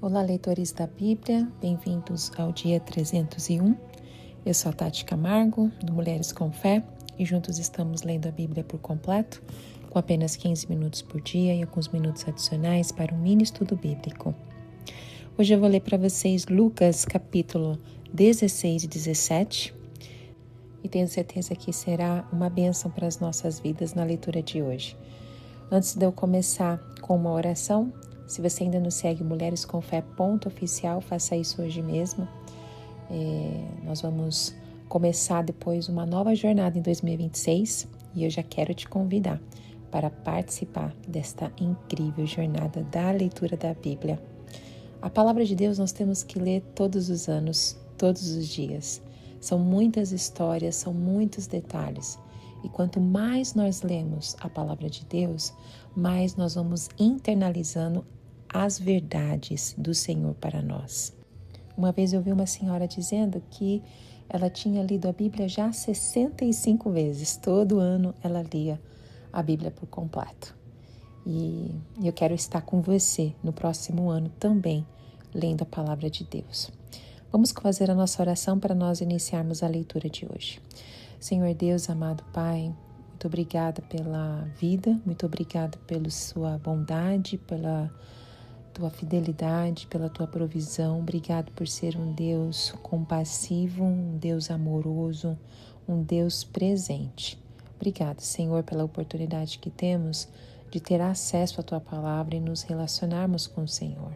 Olá, leitores da Bíblia, bem-vindos ao dia 301. Eu sou a Tati Camargo, do Mulheres com Fé, e juntos estamos lendo a Bíblia por completo, com apenas 15 minutos por dia e alguns minutos adicionais para um mini estudo bíblico. Hoje eu vou ler para vocês Lucas, capítulo 16 e 17, e tenho certeza que será uma bênção para as nossas vidas na leitura de hoje. Antes de eu começar com uma oração, se você ainda não segue Mulheres com Fé .oficial, faça isso hoje mesmo. Nós vamos começar depois uma nova jornada em 2026 e eu já quero te convidar para participar desta incrível jornada da leitura da Bíblia. A palavra de Deus nós temos que ler todos os anos, todos os dias. São muitas histórias, são muitos detalhes. E quanto mais nós lemos a palavra de Deus, mais nós vamos internalizando as verdades do Senhor para nós. Uma vez eu vi uma senhora dizendo que ela tinha lido a Bíblia já 65 vezes. Todo ano ela lia a Bíblia por completo. E eu quero estar com você no próximo ano também, lendo a palavra de Deus. Vamos fazer a nossa oração para nós iniciarmos a leitura de hoje. Senhor Deus, amado Pai, muito obrigada pela vida, muito obrigada pela sua bondade, pela tua fidelidade, pela tua provisão. Obrigado por ser um Deus compassivo, um Deus amoroso, um Deus presente. Obrigado, Senhor, pela oportunidade que temos de ter acesso à tua palavra e nos relacionarmos com o Senhor.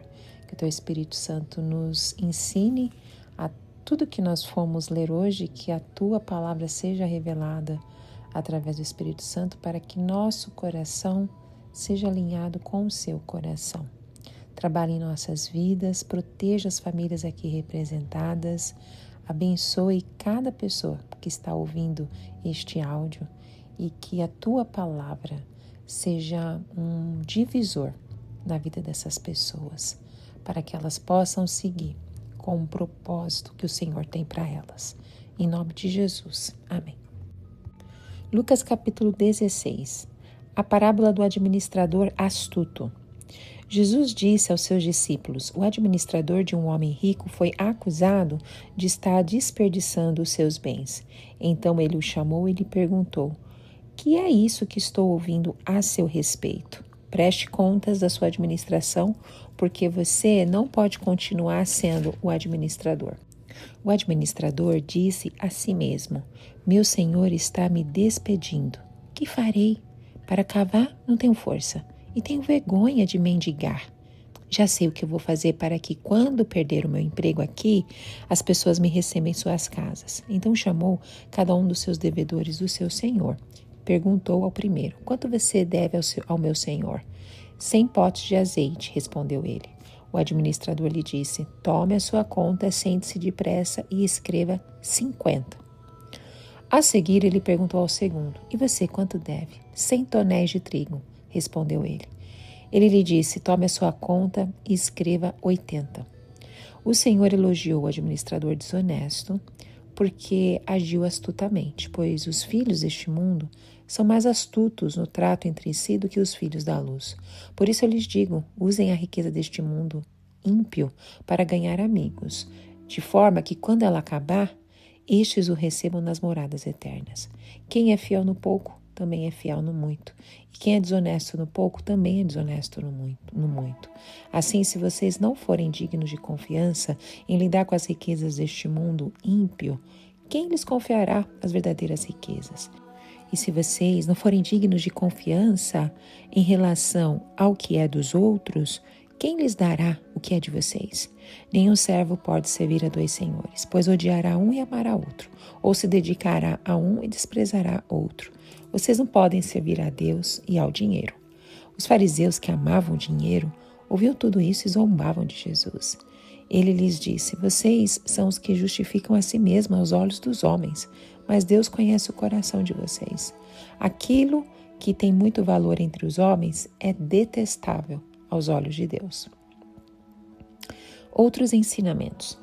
Que o teu Espírito Santo nos ensine a tudo que nós fomos ler hoje, que a tua palavra seja revelada através do Espírito Santo para que nosso coração seja alinhado com o seu coração. Trabalhe em nossas vidas, proteja as famílias aqui representadas, abençoe cada pessoa que está ouvindo este áudio e que a tua palavra seja um divisor na vida dessas pessoas, para que elas possam seguir com o propósito que o Senhor tem para elas. Em nome de Jesus. Amém. Lucas capítulo 16. A parábola do administrador astuto. Jesus disse aos seus discípulos: o administrador de um homem rico foi acusado de estar desperdiçando os seus bens. Então ele o chamou e lhe perguntou: que é isso que estou ouvindo a seu respeito? Preste contas da sua administração, porque você não pode continuar sendo o administrador. O administrador disse a si mesmo: meu senhor está me despedindo. Que farei? Para cavar não tenho força e tenho vergonha de mendigar. Já sei o que eu vou fazer para que, quando perder o meu emprego aqui, as pessoas me recebam em suas casas. Então chamou cada um dos seus devedores do seu senhor. Perguntou ao primeiro: quanto você deve ao meu senhor? 100 potes de azeite, respondeu ele. O administrador lhe disse: tome a sua conta, sente-se depressa e escreva 50. A seguir ele perguntou ao segundo: e você quanto deve? 100 tonéis de trigo, respondeu ele. Ele lhe disse: tome a sua conta e escreva 80. O Senhor elogiou o administrador desonesto porque agiu astutamente, pois os filhos deste mundo são mais astutos no trato entre si do que os filhos da luz. Por isso eu lhes digo: usem a riqueza deste mundo ímpio para ganhar amigos, de forma que, quando ela acabar, estes o recebam nas moradas eternas. Quem é fiel no pouco, também é fiel no muito. E quem é desonesto no pouco, também é desonesto no muito. Assim, se vocês não forem dignos de confiança em lidar com as riquezas deste mundo ímpio, quem lhes confiará as verdadeiras riquezas? E se vocês não forem dignos de confiança em relação ao que é dos outros, quem lhes dará o que é de vocês? Nenhum servo pode servir a dois senhores, pois odiará um e amará outro, ou se dedicará a um e desprezará outro. Vocês não podem servir a Deus e ao dinheiro. Os fariseus, que amavam o dinheiro, ouviam tudo isso e zombavam de Jesus. Ele lhes disse: vocês são os que justificam a si mesmos aos olhos dos homens, mas Deus conhece o coração de vocês. Aquilo que tem muito valor entre os homens é detestável aos olhos de Deus. Outros ensinamentos.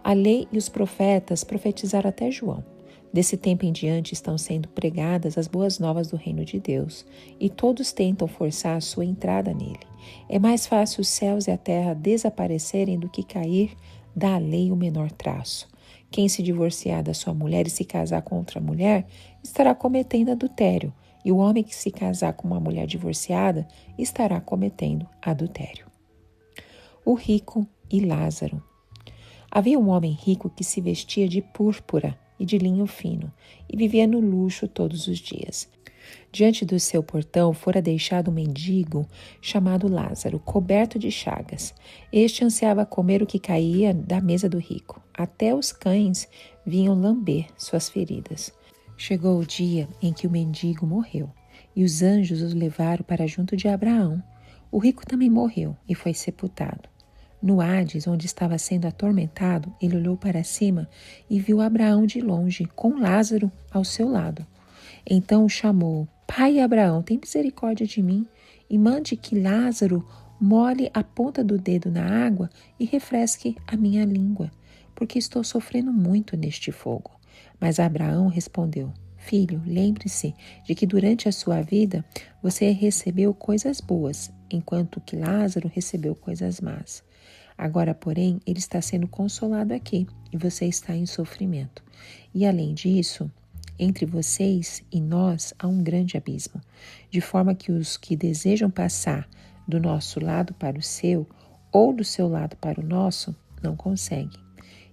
A lei e os profetas profetizaram até João. Desse tempo em diante estão sendo pregadas as boas novas do reino de Deus, e todos tentam forçar a sua entrada nele. É mais fácil os céus e a terra desaparecerem do que cair da lei o menor traço. Quem se divorciar da sua mulher e se casar com outra mulher estará cometendo adultério, e o homem que se casar com uma mulher divorciada estará cometendo adultério. O rico e Lázaro. Havia um homem rico que se vestia de púrpura e de linho fino, e vivia no luxo todos os dias. Diante do seu portão fora deixado um mendigo chamado Lázaro, coberto de chagas. Este ansiava comer o que caía da mesa do rico. Até os cães vinham lamber suas feridas. Chegou o dia em que o mendigo morreu, e os anjos o levaram para junto de Abraão. O rico também morreu e foi sepultado. No Hades, onde estava sendo atormentado, ele olhou para cima e viu Abraão de longe, com Lázaro ao seu lado. Então o chamou: Pai Abraão, tem misericórdia de mim e mande que Lázaro molhe a ponta do dedo na água e refresque a minha língua, porque estou sofrendo muito neste fogo. Mas Abraão respondeu: Filho, lembre-se de que durante a sua vida você recebeu coisas boas, enquanto que Lázaro recebeu coisas más. Agora, porém, ele está sendo consolado aqui e você está em sofrimento. E além disso, entre vocês e nós há um grande abismo, de forma que os que desejam passar do nosso lado para o seu ou do seu lado para o nosso não conseguem.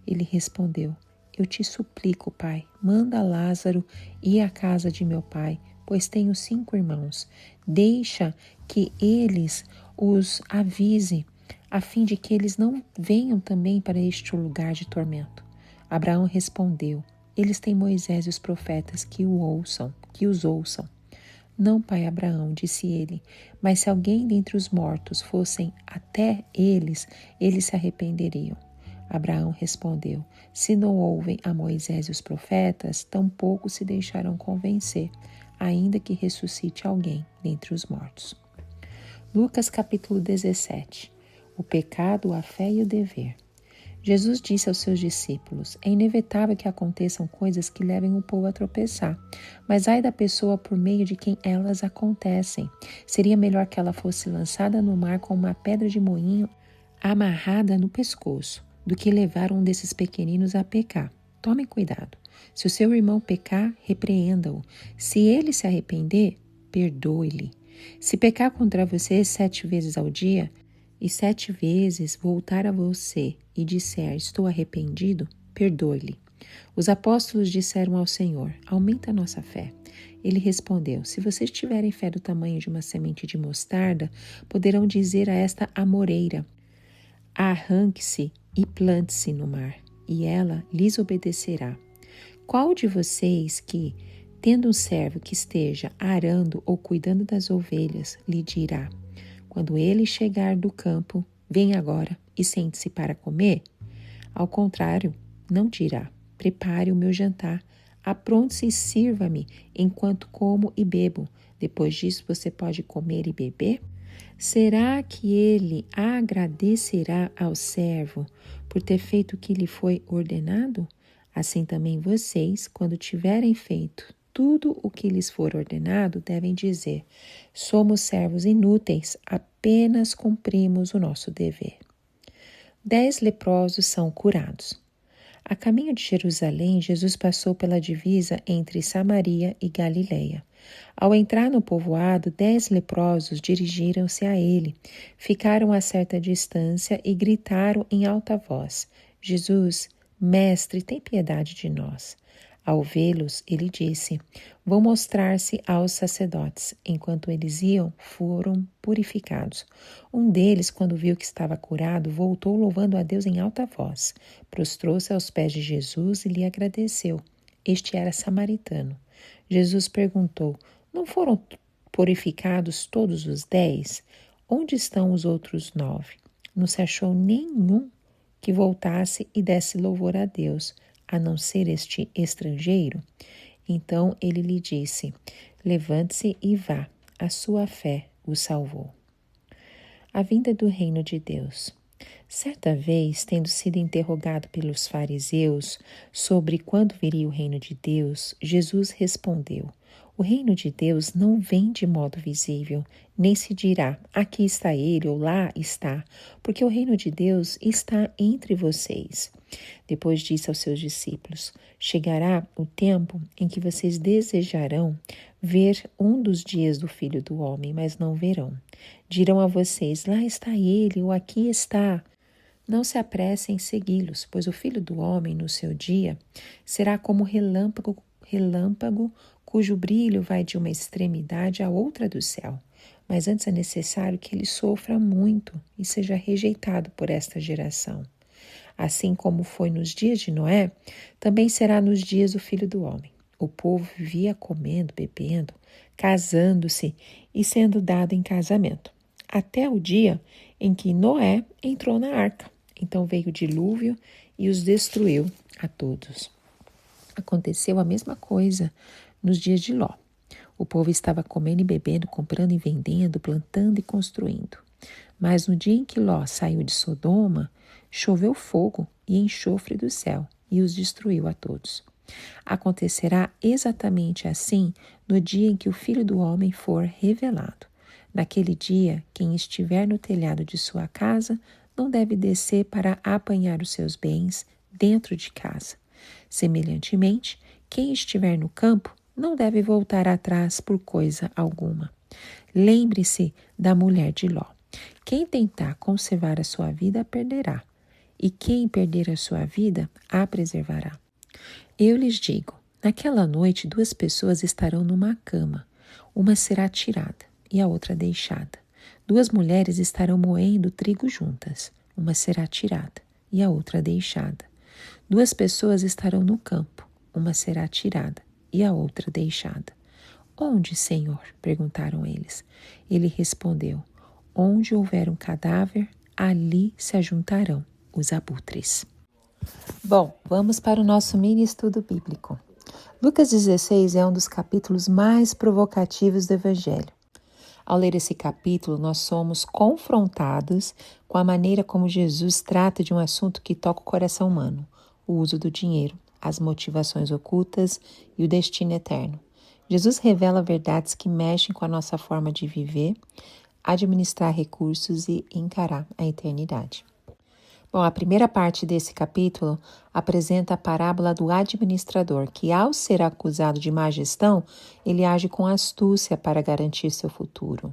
Ele respondeu: Eu te suplico, pai, manda Lázaro ir à casa de meu pai, pois tenho 5 irmãos. Deixa que eles os avise, a fim de que eles não venham também para este lugar de tormento. Abraão respondeu: Eles têm Moisés e os profetas que os ouçam. Não, pai Abraão, disse ele, mas se alguém dentre os mortos fossem até eles se arrependeriam. Abraão respondeu: Se não ouvem a Moisés e os profetas, tampouco se deixarão convencer, ainda que ressuscite alguém dentre os mortos. Lucas capítulo 17. O pecado, a fé e o dever. Jesus disse aos seus discípulos: É inevitável que aconteçam coisas que levem o povo a tropeçar, mas ai da pessoa por meio de quem elas acontecem. Seria melhor que ela fosse lançada no mar com uma pedra de moinho amarrada no pescoço, do que levar um desses pequeninos a pecar. Tome cuidado. Se o seu irmão pecar, repreenda-o. Se ele se arrepender, perdoe-lhe. Se pecar contra você 7 vezes ao dia, e 7 vezes voltar a você e disser: Estou arrependido, perdoe-lhe. Os apóstolos disseram ao Senhor: Aumenta a nossa fé. Ele respondeu: Se vocês tiverem fé do tamanho de uma semente de mostarda, poderão dizer a esta amoreira: Arranque-se e plante-se no mar, e ela lhes obedecerá. Qual de vocês que, tendo um servo que esteja arando ou cuidando das ovelhas, lhe dirá: Quando ele chegar do campo, vem agora e sente-se para comer? Ao contrário, não dirá: Prepare o meu jantar, apronte-se e sirva-me enquanto como e bebo. Depois disso você pode comer e beber? Será que ele agradecerá ao servo por ter feito o que lhe foi ordenado? Assim também vocês, quando tiverem feito tudo o que lhes for ordenado, devem dizer: Somos servos inúteis, apenas cumprimos o nosso dever. 10 leprosos são curados. A caminho de Jerusalém, Jesus passou pela divisa entre Samaria e Galileia. Ao entrar no povoado, 10 leprosos dirigiram-se a ele, ficaram a certa distância e gritaram em alta voz: Jesus, Mestre, tem piedade de nós. Ao vê-los, ele disse: Vão mostrar-se aos sacerdotes. Enquanto eles iam, foram purificados. Um deles, quando viu que estava curado, voltou louvando a Deus em alta voz. Prostrou-se aos pés de Jesus e lhe agradeceu. Este era samaritano. Jesus perguntou: Não foram purificados todos os 10? Onde estão os outros 9? Não se achou nenhum que voltasse e desse louvor a Deus, a não ser este estrangeiro? Então ele lhe disse: Levante-se e vá, a sua fé o salvou. A vinda do reino de Deus. Certa vez, tendo sido interrogado pelos fariseus sobre quando viria o reino de Deus, Jesus respondeu: o reino de Deus não vem de modo visível, nem se dirá, aqui está ele ou lá está, porque o reino de Deus está entre vocês. Depois disse aos seus discípulos: chegará o tempo em que vocês desejarão ver um dos dias do Filho do Homem, mas não verão. Dirão a vocês: lá está ele ou aqui está. Não se apressem em segui-los, pois o Filho do Homem, no seu dia, será como relâmpago cujo brilho vai de uma extremidade à outra do céu. Mas antes é necessário que ele sofra muito e seja rejeitado por esta geração. Assim como foi nos dias de Noé, também será nos dias do Filho do Homem. O povo vivia comendo, bebendo, casando-se e sendo dado em casamento, até o dia em que Noé entrou na arca. Então veio o dilúvio e os destruiu a todos. Aconteceu a mesma coisa nos dias de Ló. O povo estava comendo e bebendo, comprando e vendendo, plantando e construindo. Mas no dia em que Ló saiu de Sodoma, choveu fogo e enxofre do céu e os destruiu a todos. Acontecerá exatamente assim no dia em que o Filho do Homem for revelado. Naquele dia, quem estiver no telhado de sua casa não deve descer para apanhar os seus bens dentro de casa. Semelhantemente, quem estiver no campo não deve voltar atrás por coisa alguma. Lembre-se da mulher de Ló. Quem tentar conservar a sua vida, a perderá, e quem perder a sua vida, a preservará. Eu lhes digo, naquela noite 2 pessoas estarão numa cama, uma será tirada e a outra deixada. 2 mulheres estarão moendo trigo juntas, uma será tirada e a outra deixada. 2 pessoas estarão no campo, uma será tirada e a outra deixada. Onde, Senhor? Perguntaram eles. Ele respondeu: onde houver um cadáver, ali se ajuntarão os abutres. Bom, vamos para o nosso mini estudo bíblico. Lucas 16 é um dos capítulos mais provocativos do Evangelho. Ao ler esse capítulo, nós somos confrontados com a maneira como Jesus trata de um assunto que toca o coração humano, o uso do dinheiro, as motivações ocultas e o destino eterno. Jesus revela verdades que mexem com a nossa forma de viver, administrar recursos e encarar a eternidade. Bom, a primeira parte desse capítulo apresenta a parábola do administrador, que ao ser acusado de má gestão, ele age com astúcia para garantir seu futuro.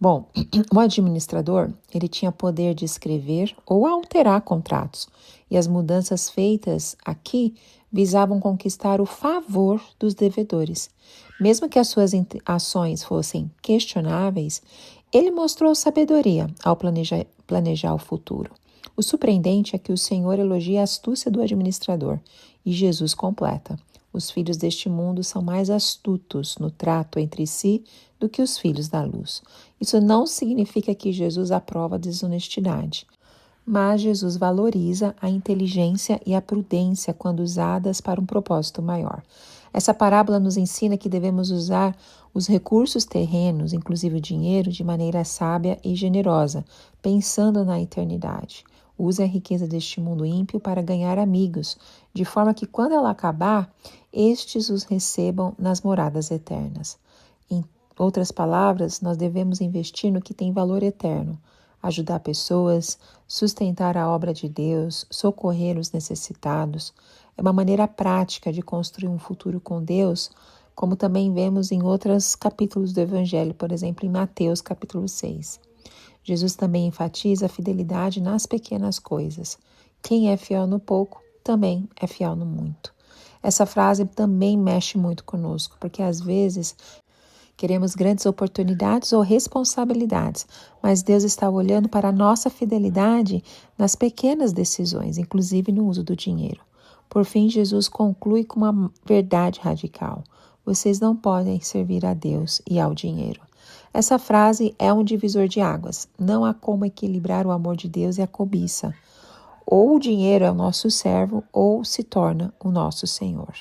Bom, o administrador, ele tinha poder de escrever ou alterar contratos, e as mudanças feitas aqui visavam conquistar o favor dos devedores. Mesmo que as suas ações fossem questionáveis, ele mostrou sabedoria ao planejar o futuro. O surpreendente é que o Senhor elogia a astúcia do administrador e Jesus completa: os filhos deste mundo são mais astutos no trato entre si do que os filhos da luz. Isso não significa que Jesus aprova a desonestidade, mas Jesus valoriza a inteligência e a prudência quando usadas para um propósito maior. Essa parábola nos ensina que devemos usar os recursos terrenos, inclusive o dinheiro, de maneira sábia e generosa, pensando na eternidade. Use a riqueza deste mundo ímpio para ganhar amigos, de forma que, quando ela acabar, estes os recebam nas moradas eternas. Em outras palavras, nós devemos investir no que tem valor eterno, ajudar pessoas, sustentar a obra de Deus, socorrer os necessitados. É uma maneira prática de construir um futuro com Deus, como também vemos em outros capítulos do Evangelho, por exemplo, em Mateus capítulo 6. Jesus também enfatiza a fidelidade nas pequenas coisas. Quem é fiel no pouco, também é fiel no muito. Essa frase também mexe muito conosco, porque às vezes queremos grandes oportunidades ou responsabilidades, mas Deus está olhando para a nossa fidelidade nas pequenas decisões, inclusive no uso do dinheiro. Por fim, Jesus conclui com uma verdade radical: vocês não podem servir a Deus e ao dinheiro. Essa frase é um divisor de águas. Não há como equilibrar o amor de Deus e a cobiça. Ou o dinheiro é o nosso servo, ou se torna o nosso Senhor.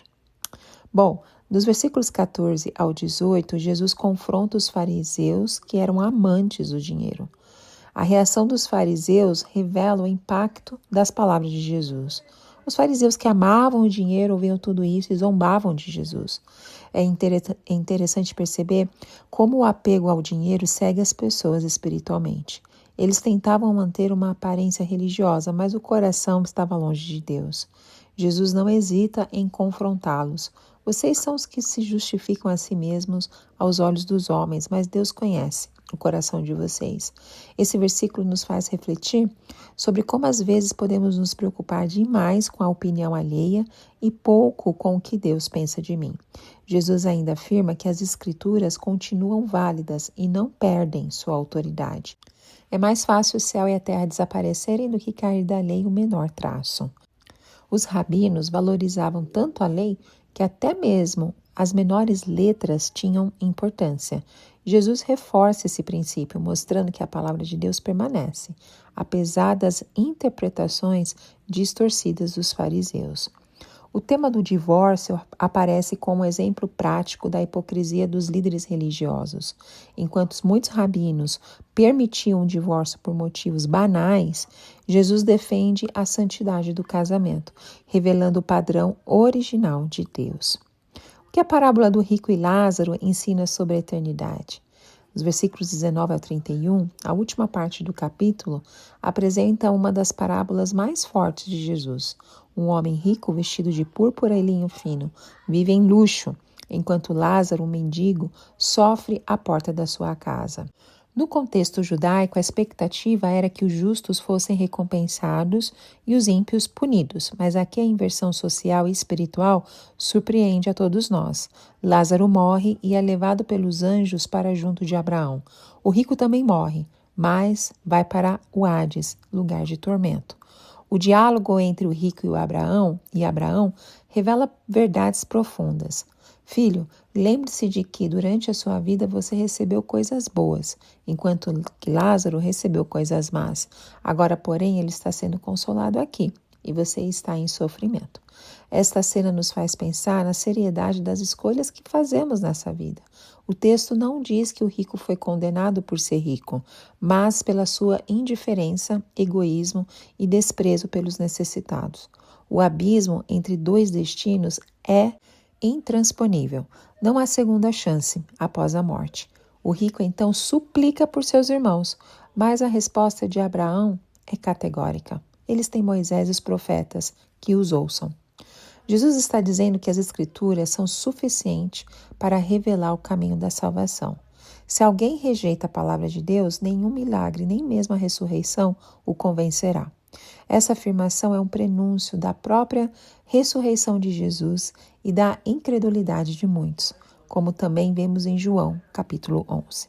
Bom, dos versículos 14 ao 18, Jesus confronta os fariseus que eram amantes do dinheiro. A reação dos fariseus revela o impacto das palavras de Jesus. Os fariseus que amavam o dinheiro ouviam tudo isso e zombavam de Jesus. É interessante perceber como o apego ao dinheiro segue as pessoas espiritualmente. Eles tentavam manter uma aparência religiosa, mas o coração estava longe de Deus. Jesus não hesita em confrontá-los. Vocês são os que se justificam a si mesmos aos olhos dos homens, mas Deus conhece o coração de vocês. Esse versículo nos faz refletir sobre como às vezes podemos nos preocupar demais com a opinião alheia e pouco com o que Deus pensa de mim. Jesus ainda afirma que as Escrituras continuam válidas e não perdem sua autoridade. É mais fácil o céu e a terra desaparecerem do que cair da lei o menor traço. Os rabinos valorizavam tanto a lei que até mesmo as menores letras tinham importância. Jesus reforça esse princípio, mostrando que a palavra de Deus permanece, apesar das interpretações distorcidas dos fariseus. O tema do divórcio aparece como exemplo prático da hipocrisia dos líderes religiosos. Enquanto muitos rabinos permitiam o divórcio por motivos banais, Jesus defende a santidade do casamento, revelando o padrão original de Deus. O que a parábola do rico e Lázaro ensina sobre a eternidade? Os versículos 19 a 31, a última parte do capítulo, apresenta uma das parábolas mais fortes de Jesus. Um homem rico, vestido de púrpura e linho fino, vive em luxo, enquanto Lázaro, um mendigo, sofre à porta da sua casa. No contexto judaico, a expectativa era que os justos fossem recompensados e os ímpios punidos, mas aqui a inversão social e espiritual surpreende a todos nós. Lázaro morre e é levado pelos anjos para junto de Abraão. O rico também morre, mas vai para o Hades, lugar de tormento. O diálogo entre o rico e Abraão revela verdades profundas. Filho, lembre-se de que durante a sua vida você recebeu coisas boas, enquanto que Lázaro recebeu coisas más. Agora, porém, ele está sendo consolado aqui e você está em sofrimento. Esta cena nos faz pensar na seriedade das escolhas que fazemos nessa vida. O texto não diz que o rico foi condenado por ser rico, mas pela sua indiferença, egoísmo e desprezo pelos necessitados. O abismo entre dois destinos é intransponível. Não há segunda chance após a morte. O rico então suplica por seus irmãos, mas a resposta de Abraão é categórica. Eles têm Moisés e os profetas, que os ouçam. Jesus está dizendo que as Escrituras são suficientes para revelar o caminho da salvação. Se alguém rejeita a palavra de Deus, nenhum milagre, nem mesmo a ressurreição, o convencerá. Essa afirmação é um prenúncio da própria ressurreição de Jesus e da incredulidade de muitos, como também vemos em João, capítulo 11.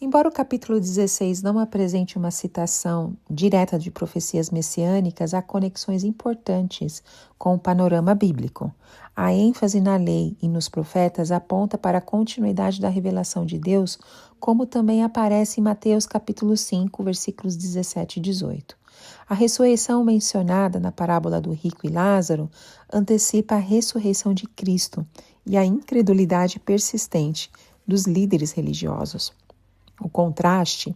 Embora o capítulo 16 não apresente uma citação direta de profecias messiânicas, há conexões importantes com o panorama bíblico. A ênfase na lei e nos profetas aponta para a continuidade da revelação de Deus, como também aparece em Mateus capítulo 5, versículos 17 e 18. A ressurreição mencionada na parábola do rico e Lázaro antecipa a ressurreição de Cristo e a incredulidade persistente dos líderes religiosos. O contraste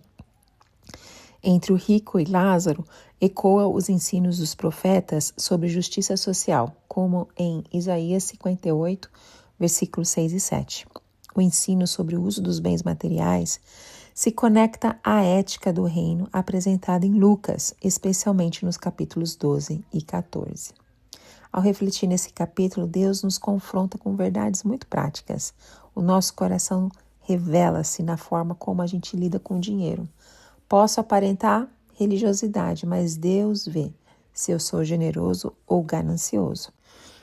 entre o rico e Lázaro ecoa os ensinos dos profetas sobre justiça social, como em Isaías 58, versículos 6 e 7. O ensino sobre o uso dos bens materiais se conecta à ética do reino apresentada em Lucas, especialmente nos capítulos 12 e 14. Ao refletir nesse capítulo, Deus nos confronta com verdades muito práticas. O nosso coração revela-se na forma como a gente lida com o dinheiro. Posso aparentar religiosidade, mas Deus vê se eu sou generoso ou ganancioso.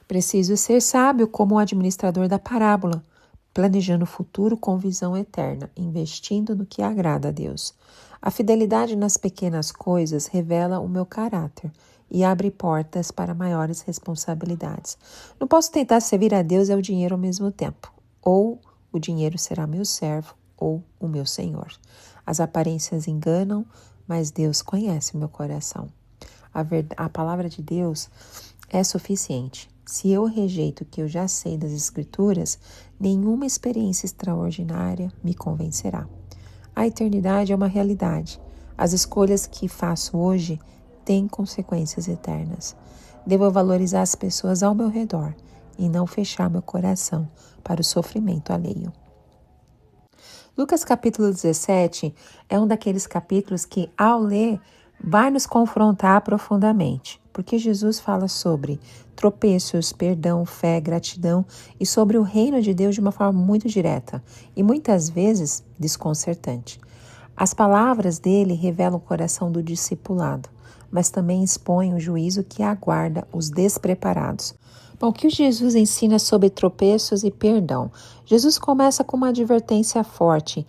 Preciso ser sábio como o administrador da parábola, planejando o futuro com visão eterna, investindo no que agrada a Deus. A fidelidade nas pequenas coisas revela o meu caráter e abre portas para maiores responsabilidades. Não posso tentar servir a Deus e ao dinheiro ao mesmo tempo. Ou o dinheiro será meu servo ou o meu senhor. As aparências enganam, mas Deus conhece o meu coração. A palavra de Deus é suficiente. Se eu rejeito o que eu já sei das Escrituras, nenhuma experiência extraordinária me convencerá. A eternidade é uma realidade. As escolhas que faço hoje têm consequências eternas. Devo valorizar as pessoas ao meu redor e não fechar meu coração para o sofrimento alheio. Lucas capítulo 17 é um daqueles capítulos que, ao ler, vai nos confrontar profundamente, porque Jesus fala sobre tropeços, perdão, fé, gratidão e sobre o reino de Deus de uma forma muito direta e muitas vezes desconcertante. As palavras dele revelam o coração do discipulado, mas também expõem o juízo que aguarda os despreparados. Bom, o que Jesus ensina sobre tropeços e perdão? Jesus começa com uma advertência forte.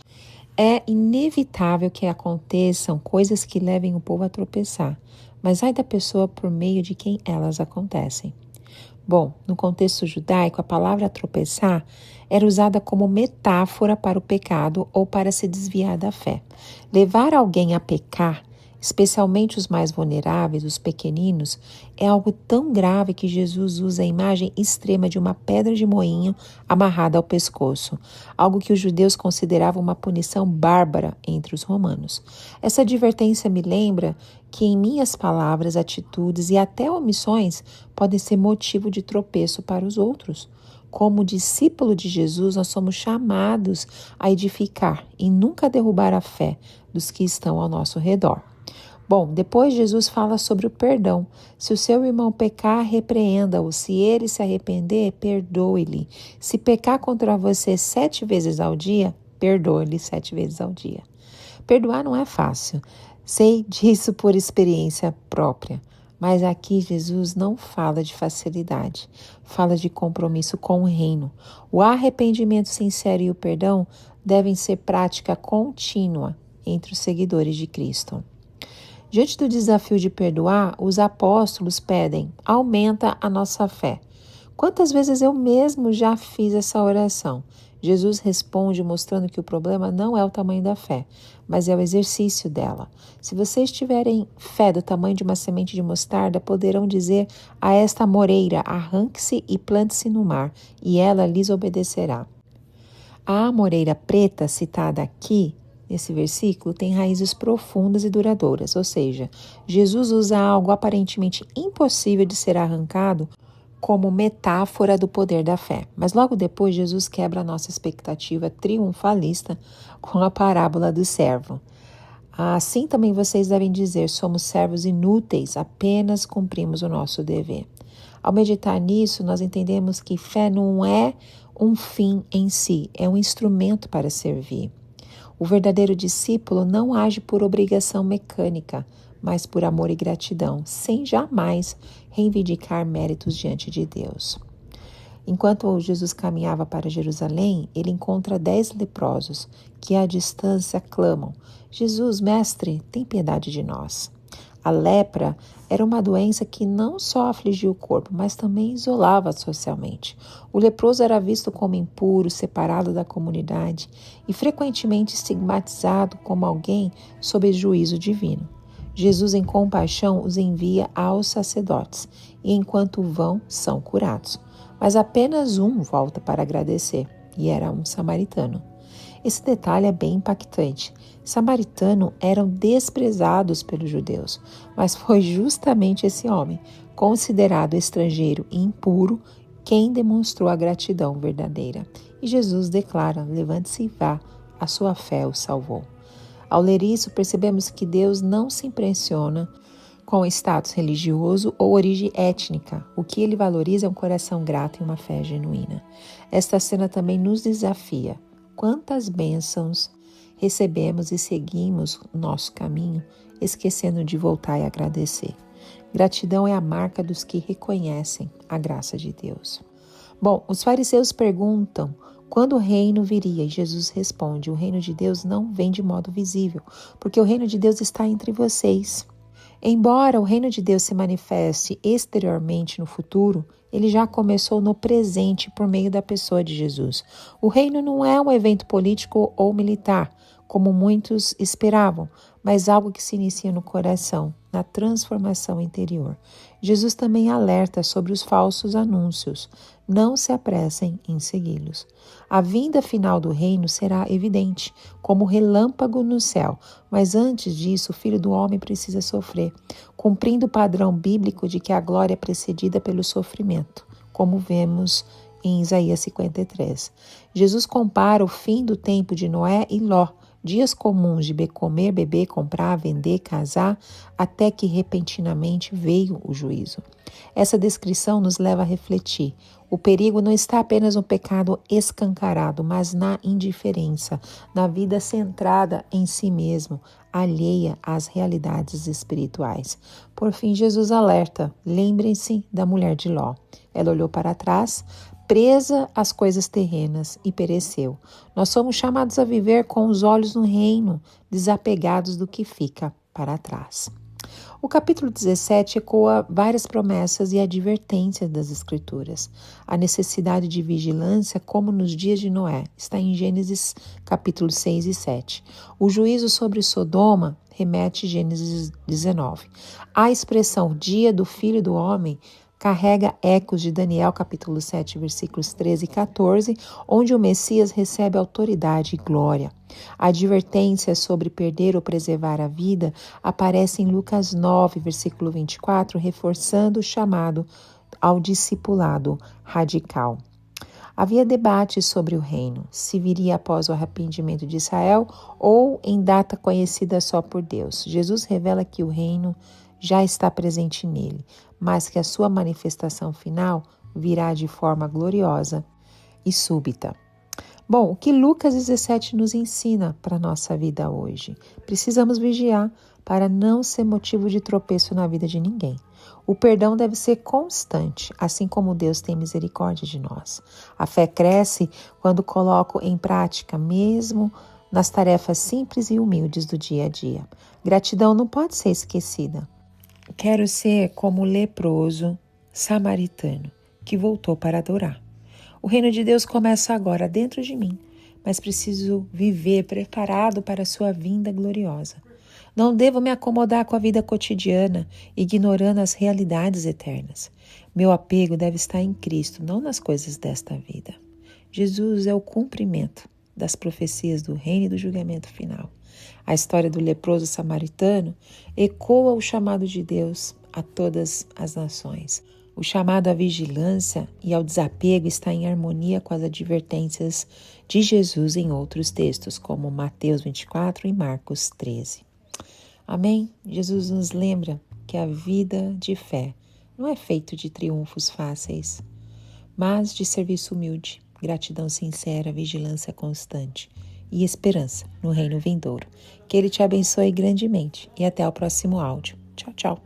É inevitável que aconteçam coisas que levem o povo a tropeçar, mas ai da pessoa por meio de quem elas acontecem. Bom, no contexto judaico, a palavra tropeçar era usada como metáfora para o pecado ou para se desviar da fé. Levar alguém a pecar, especialmente os mais vulneráveis, os pequeninos, é algo tão grave que Jesus usa a imagem extrema de uma pedra de moinho amarrada ao pescoço, algo que os judeus consideravam uma punição bárbara entre os romanos. Essa advertência me lembra que em minhas palavras, atitudes e até omissões podem ser motivo de tropeço para os outros. Como discípulo de Jesus, nós somos chamados a edificar e nunca derrubar a fé dos que estão ao nosso redor. Bom, depois Jesus fala sobre o perdão. Se o seu irmão pecar, repreenda-o. Se ele se arrepender, perdoe-lhe. Se pecar contra você 7 vezes ao dia, perdoe-lhe 7 vezes ao dia. Perdoar não é fácil. Sei disso por experiência própria. Mas aqui Jesus não fala de facilidade. Fala de compromisso com o reino. O arrependimento sincero e o perdão devem ser prática contínua entre os seguidores de Cristo. Diante do desafio de perdoar, os apóstolos pedem: aumenta a nossa fé. Quantas vezes eu mesmo já fiz essa oração? Jesus responde mostrando que o problema não é o tamanho da fé, mas é o exercício dela. Se vocês tiverem fé do tamanho de uma semente de mostarda, poderão dizer a esta moreira: arranque-se e plante-se no mar, e ela lhes obedecerá. A amoreira preta citada aqui nesse versículo tem raízes profundas e duradouras, ou seja, Jesus usa algo aparentemente impossível de ser arrancado como metáfora do poder da fé. Mas logo depois Jesus quebra a nossa expectativa triunfalista com a parábola do servo. Assim também vocês devem dizer: somos servos inúteis, apenas cumprimos o nosso dever. Ao meditar nisso, nós entendemos que fé não é um fim em si, é um instrumento para servir. O verdadeiro discípulo não age por obrigação mecânica, mas por amor e gratidão, sem jamais reivindicar méritos diante de Deus. Enquanto Jesus caminhava para Jerusalém, ele encontra 10 leprosos que à distância clamam: Jesus, mestre, tem piedade de nós. A lepra era uma doença que não só afligia o corpo, mas também isolava socialmente. O leproso era visto como impuro, separado da comunidade e frequentemente estigmatizado como alguém sob juízo divino. Jesus, em compaixão, os envia aos sacerdotes e, enquanto vão, são curados. Mas apenas um volta para agradecer, e era um samaritano. Esse detalhe é bem impactante. Samaritanos eram desprezados pelos judeus, mas foi justamente esse homem, considerado estrangeiro e impuro, quem demonstrou a gratidão verdadeira. E Jesus declara: levante-se e vá, a sua fé o salvou. Ao ler isso, percebemos que Deus não se impressiona com status religioso ou origem étnica. O que ele valoriza é um coração grato e uma fé genuína. Esta cena também nos desafia. Quantas bênçãos recebemos e seguimos o nosso caminho, esquecendo de voltar e agradecer. Gratidão é a marca dos que reconhecem a graça de Deus. Bom, os fariseus perguntam quando o reino viria, e Jesus responde: o reino de Deus não vem de modo visível, porque o reino de Deus está entre vocês. Embora o reino de Deus se manifeste exteriormente no futuro, ele já começou no presente por meio da pessoa de Jesus. O reino não é um evento político ou militar, como muitos esperavam, mas algo que se inicia no coração, na transformação interior. Jesus também alerta sobre os falsos anúncios. Não se apressem em segui-los. A vinda final do reino será evidente, como relâmpago no céu, mas antes disso o Filho do Homem precisa sofrer, cumprindo o padrão bíblico de que a glória é precedida pelo sofrimento, como vemos em Isaías 53. Jesus compara o fim do tempo de Noé e Ló, dias comuns de comer, beber, comprar, vender, casar, até que repentinamente veio o juízo. Essa descrição nos leva a refletir. O perigo não está apenas no pecado escancarado, mas na indiferença, na vida centrada em si mesmo, alheia às realidades espirituais. Por fim, Jesus alerta: lembrem-se da mulher de Ló. Ela olhou para trás, presa às coisas terrenas, e pereceu. Nós somos chamados a viver com os olhos no reino, desapegados do que fica para trás. O capítulo 17 ecoa várias promessas e advertências das Escrituras. A necessidade de vigilância, como nos dias de Noé, está em Gênesis capítulos 6 e 7. O juízo sobre Sodoma remete a Gênesis 19. A expressão dia do Filho do Homem carrega ecos de Daniel capítulo 7, versículos 13 e 14, onde o Messias recebe autoridade e glória. A advertência sobre perder ou preservar a vida aparece em Lucas 9, versículo 24, reforçando o chamado ao discipulado radical. Havia debate sobre o reino, se viria após o arrependimento de Israel ou em data conhecida só por Deus. Jesus revela que o reino já está presente nele, mas que a sua manifestação final virá de forma gloriosa e súbita. Bom, o que Lucas 17 nos ensina para a nossa vida hoje? Precisamos vigiar para não ser motivo de tropeço na vida de ninguém. O perdão deve ser constante, assim como Deus tem misericórdia de nós. A fé cresce quando coloco em prática, mesmo nas tarefas simples e humildes do dia a dia. Gratidão não pode ser esquecida. Quero ser como o leproso samaritano que voltou para adorar. O reino de Deus começa agora dentro de mim, mas preciso viver preparado para a sua vinda gloriosa. Não devo me acomodar com a vida cotidiana, ignorando as realidades eternas. Meu apego deve estar em Cristo, não nas coisas desta vida. Jesus é o cumprimento das profecias do reino e do julgamento final. A história do leproso samaritano ecoa o chamado de Deus a todas as nações. O chamado à vigilância e ao desapego está em harmonia com as advertências de Jesus em outros textos, como Mateus 24 e Marcos 13. Amém? Jesus nos lembra que a vida de fé não é feita de triunfos fáceis, mas de serviço humilde, gratidão sincera, vigilância constante e esperança no reino vindouro. Que Ele te abençoe grandemente e até o próximo áudio. Tchau, tchau.